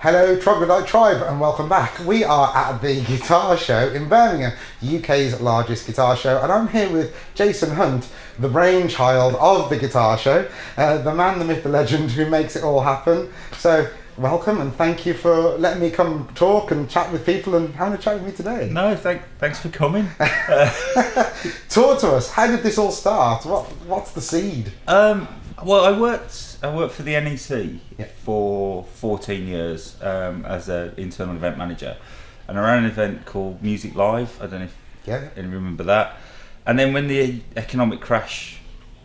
Hello Troglodyte Tribe and welcome back. We are at the guitar show in Birmingham, UK's largest guitar show, and I'm here with Jason Hunt, the brainchild of the guitar show, the man, the myth, the legend who makes it all happen. So welcome and thank you for letting me come talk and chat with people and having a chat with me today. No, thanks for coming. Talk to us, how did this all start? What's the seed? Well, I worked for the NEC for 14 years as an internal event manager, and I ran an event called Music Live. I don't know if you remember that. And then when the economic crash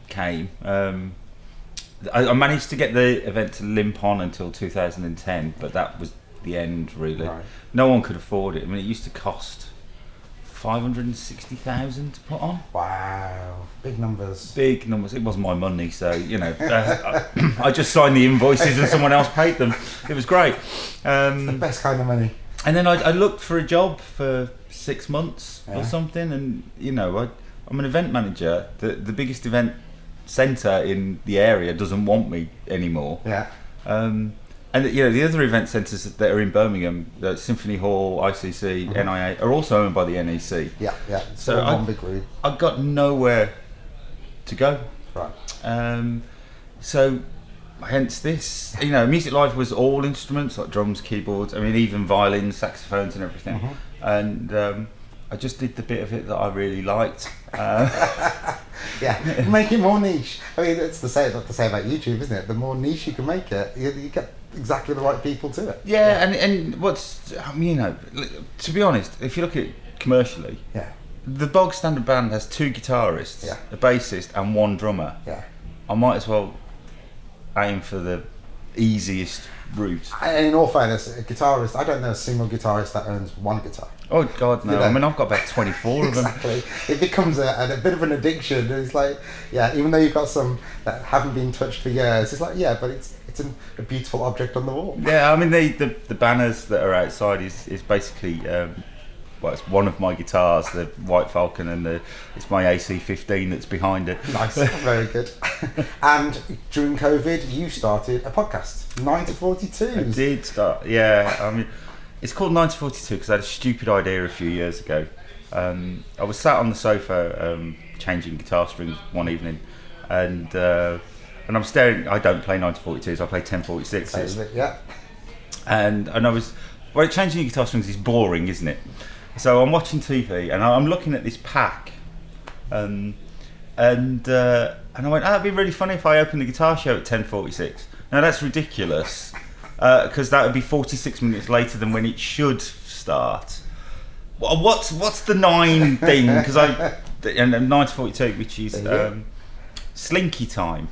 came, I managed to get the event to limp on until 2010, but that was the end really. Right. No one could afford it. I mean, it used to cost 560,000 to put on. Wow, big numbers. Big numbers. It wasn't my money, so I just signed the invoices and someone else paid them. It was great. The best kind of money. And then I looked for a job for 6 months or something, and I'm an event manager. The biggest event centre in the area doesn't want me anymore. Yeah. And the other event centres that are in Birmingham, Symphony Hall, ICC, NIA, are also owned by the NEC. Yeah. So one big group. I got nowhere to go. Right. So hence this. Music Live was all instruments like drums, keyboards. I mean, even violins, saxophones, and everything. And I just did the bit of it that I really liked. Yeah, make it more niche. I mean, it's the same about YouTube, isn't it? The more niche you can make it, you get exactly the right people to it. Yeah. And to be honest, if you look at it commercially, the bog standard band has 2 guitarists, a bassist, and 1 drummer. Yeah, I might as well aim for the easiest route. And in all fairness, a guitarist, I don't know a single guitarist that owns 1 guitar. Oh God, no! I mean, I've got about 24 of them. Exactly. It becomes a bit of an addiction. It's like, even though you've got some that haven't been touched for years, it's like, but it's a beautiful object on the wall. Yeah, I mean, the banners that are outside is basically, it's one of my guitars, the White Falcon, and it's my AC-15 that's behind it. Nice, very good. And during COVID, you started a podcast, 9 to 42. I did start, I mean, it's called 9 to 42 because I had a stupid idea a few years ago. I was sat on the sofa changing guitar strings one evening, and I'm staring. I don't play 9 to 42s. I play 1046s. Yeah. And I was changing guitar strings is boring, isn't it? So I'm watching TV and I'm looking at this pack, and I went, that'd be really funny if I opened the guitar show at 10:46. Now that's ridiculous. Because that would be 46 minutes later than when it should start. What's the 9 thing? Because and 9 to 42, which is slinky time.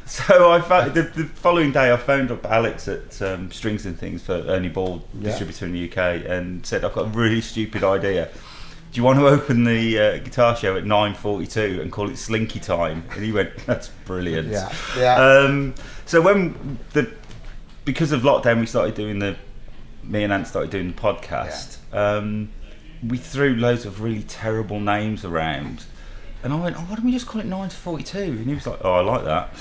So I found the following day I phoned up Alex at Strings and Things for Ernie Ball, distributor in the UK, and said, I've got a really stupid idea. Do you want to open the guitar show at 9:42 and call it Slinky Time? And he went, that's brilliant. Yeah. So because of lockdown, me and Ant started doing the podcast. We threw loads of really terrible names around, and I went, why don't we just call it 9 to 42? And he was like, I like that.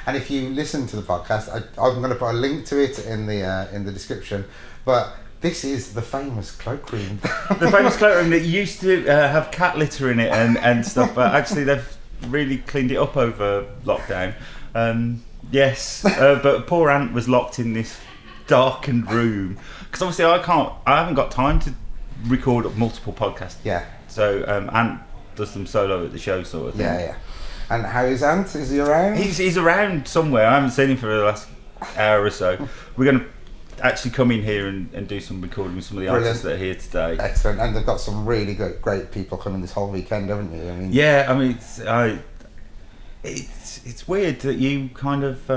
And if you listen to the podcast, I'm going to put a link to it in the description, but this is the famous cloakroom. The famous cloakroom that used to have cat litter in it and stuff, but actually they've really cleaned it up over lockdown. Yes, but poor Ant was locked in this darkened room because obviously I haven't got time to record multiple podcasts. Yeah. So Ant does them solo at the show, sort of thing. Yeah. And how is Ant? Is he around? He's around somewhere. I haven't seen him for the last hour or so. We're going to actually come in here and do some recording with some of the artists that are here today. Excellent. And they've got some really great people coming this whole weekend, haven't you? I mean, it's weird that you kind of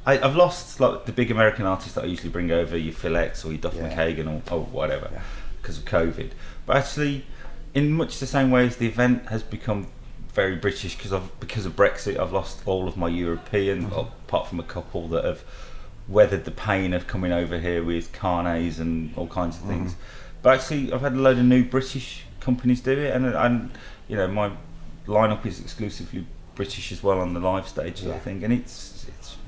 I've lost like the big American artists that I usually bring over, your Phil X or your Duff McKagan or whatever, because of COVID. But actually, in much the same way as the event has become very British because of Brexit, I've lost all of my European, apart from a couple that have weathered the pain of coming over here with carnets and all kinds of things. But actually, I've had a load of new British companies do it, and my lineup is exclusively British as well on the live stage sort of thing, and it's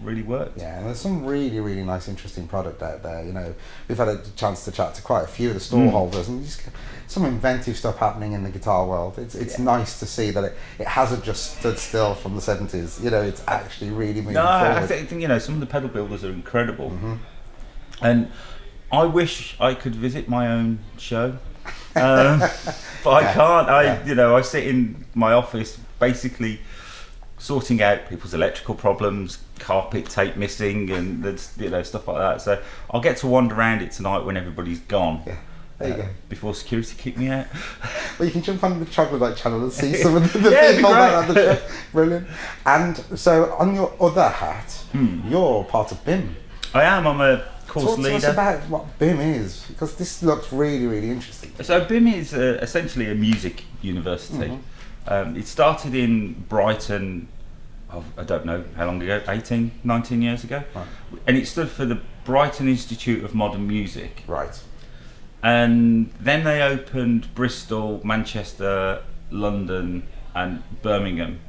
really worked. Yeah, and there's some really, really nice, interesting product out there. You know, we've had a chance to chat to quite a few of the stall holders, and just some inventive stuff happening in the guitar world. It's nice to see that it hasn't just stood still from the 70s. You know, it's actually really moving forward. I think, you know, some of the pedal builders are incredible, and I wish I could visit my own show, but I can't. You know, I sit in my office basically sorting out people's electrical problems, carpet tape missing, and you know, stuff like that. So I'll get to wander around it tonight when everybody's gone. Yeah, there you go. Before security kick me out. Well, you can jump on the Troglodyte channel and see some of the people that have the show. Brilliant. And so, on your other hat, you're part of BIMM. I am. I'm a course Talk leader. to us about what BIMM is, because this looks really, really interesting. So BIMM is essentially a music university. It started in Brighton, I don't know how long ago, 18, 19 years ago. Right. And it stood for the Brighton Institute of Modern Music. Right. And then they opened Bristol, Manchester, London and Birmingham.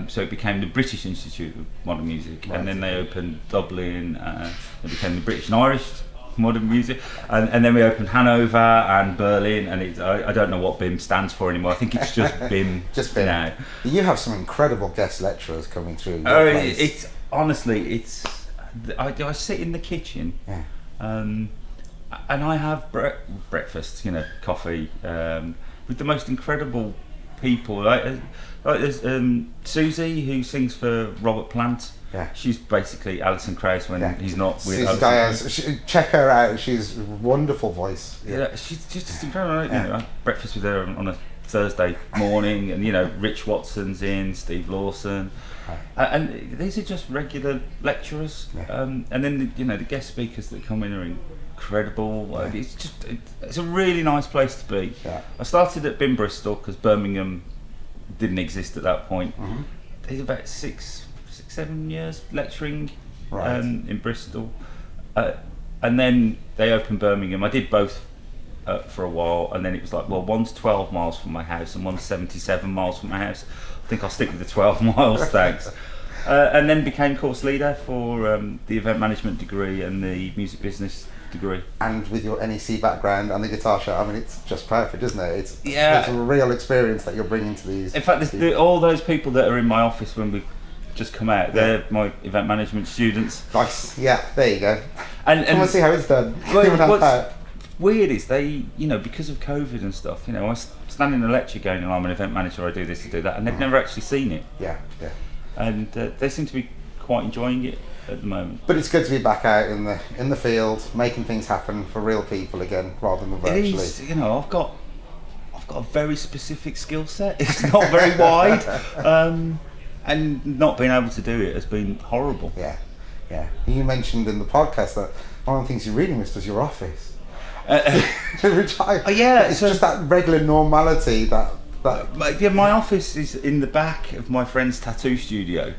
So it became the British Institute of Modern Music. Right. And then they opened Dublin, it became the British and Irish Modern Music, and then we opened Hanover and Berlin, and I don't know what BIMM stands for anymore. I think it's just BIMM. Just BIMM. Now. You have some incredible guest lecturers coming through. It's honestly, I sit in the kitchen, and I have breakfast, you know, coffee, with the most incredible people. Like there's Susie, who sings for Robert Plant. Yeah. She's basically Alison Krauss when he's not with Alison. Check her out. She's a wonderful voice. Yeah, she's just incredible. You know, I have breakfast with her on a Thursday morning, and you know, Rich Watson's in, Steve Lawson, and these are just regular lecturers. And then the guest speakers that come in are incredible. It's a really nice place to be. I started at BIMM Bristol because Birmingham didn't exist at that point. There's about 6-7 years lecturing in Bristol, and then they opened Birmingham. I did both for a while, and then it was like, well, one's 12 miles from my house and one's 77 miles from my house. I think I'll stick with the 12 miles, thanks. And then became course leader for the event management degree and the music business degree. And with your NEC background and the guitar show, I mean, it's just perfect, isn't it? It's a real experience that you're bringing to these. In fact, all those people that are in my office when we just come out, they're my event management students. Nice. Yeah, there you go. And come and see how it's done. What's weird is they, you know, because of COVID and stuff, you know, I stand in a lecture going, I'm an event manager, I do this, I do that, and they've never actually seen it. Yeah. And they seem to be quite enjoying it at the moment. But it's good to be back out in the field, making things happen for real people again, rather than virtually. It is, you know, I've got a very specific skill set. It's not very wide. And not being able to do it has been horrible. Yeah. You mentioned in the podcast that one of the things you really missed was your office. It's just that regular normality that. My office is in the back of my friend's tattoo studio.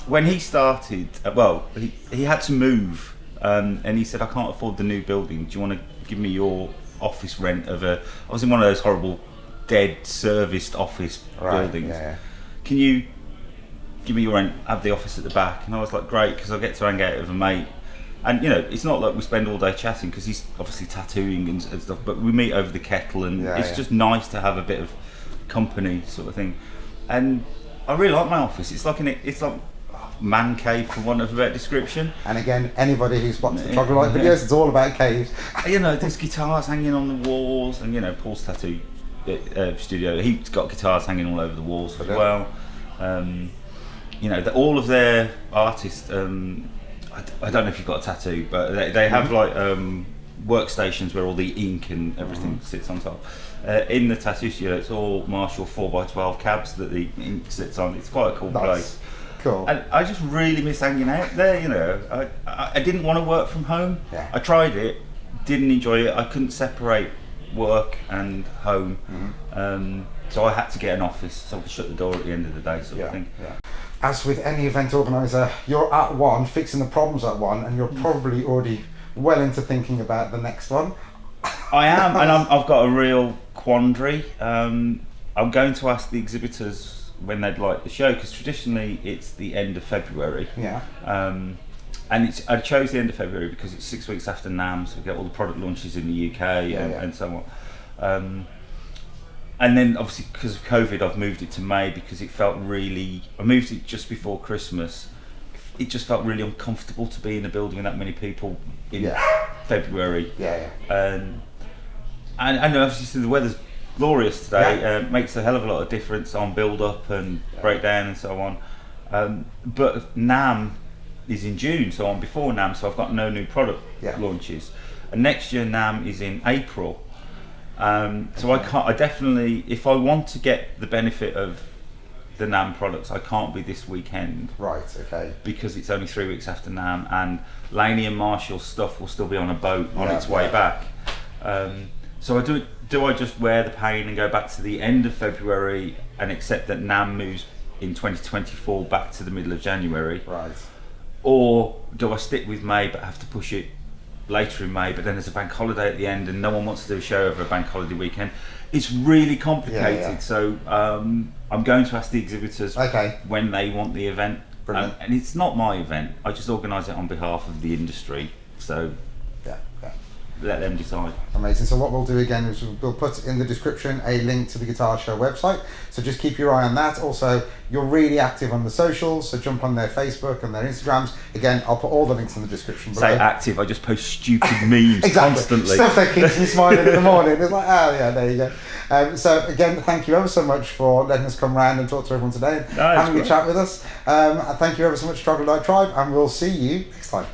When he started, he had to move, and he said, I can't afford the new building. Do you want to give me your office rent I was in one of those horrible dead serviced office buildings. Can you give me your rent, have the office at the back? And I was like, great, because I get to hang out with a mate. And you know, it's not like we spend all day chatting because he's obviously tattooing and stuff, but we meet over the kettle, and it's just nice to have a bit of company sort of thing. And I really like my office. It's like man cave, for want of a better description. And again, anybody who's watched the Troglodyte videos, it's all about caves. You know, there's guitars hanging on the walls, and you know, Paul's tattoo studio, he's got guitars hanging all over the walls as well. You know, all of their artists, I don't know if you've got a tattoo, but they have like workstations where all the ink and everything sits on top. In the tattoo studio, it's all Marshall 4x12 cabs that the ink sits on. It's quite a cool place. Cool. And I just really miss hanging out there, you know. I didn't want to work from home. Yeah. I tried it, didn't enjoy it. I couldn't separate work and home. So I had to get an office so I could shut the door at the end of the day, sort of thing. Yeah. As with any event organiser, you're at one, fixing the problems at one, and you're probably already well into thinking about the next one. I am, and I've got a real quandary. I'm going to ask the exhibitors when they'd like the show, because traditionally it's the end of February. Yeah. And I chose the end of February because it's 6 weeks after NAMM, so we get all the product launches in the UK and so on. And then obviously because of COVID, I've moved it to May because it felt really. I moved it just before Christmas. It just felt really uncomfortable to be in a building with that many people in February. And obviously the weather's glorious today. Makes a hell of a lot of difference on build up and breakdown and so on. But NAMM is in June, so I'm before NAMM, so I've got no new product launches. And next year NAMM is in April. So I definitely, if I want to get the benefit of the NAMM products, I can't be this weekend. Right, okay. Because it's only 3 weeks after NAMM, and Laney and Marshall's stuff will still be on a boat on its way back. So do I just wear the pain and go back to the end of February and accept that NAMM moves in 2024 back to the middle of January? Right. Or do I stick with May but have to push it later in May, but then there's a bank holiday at the end and no one wants to do a show over a bank holiday weekend? It's really complicated. So I'm going to ask the exhibitors when they want the event. And it's not my event, I just organise it on behalf of the industry, so let them decide. Amazing. So what we'll do again is we'll put in the description a link to the Guitar Show website, so just keep your eye on that. Also, you're really active on the socials, so jump on their Facebook and their Instagrams. Again, I'll put all the links in the description below. Say active, I just post stupid memes constantly. Stuff that keeps me smiling in the morning. It's like, there you go. So again, thank you ever so much for letting us come round and talk to everyone today and having a chat with us. Thank you ever so much, Troglodyte Tribe, and we'll see you next time.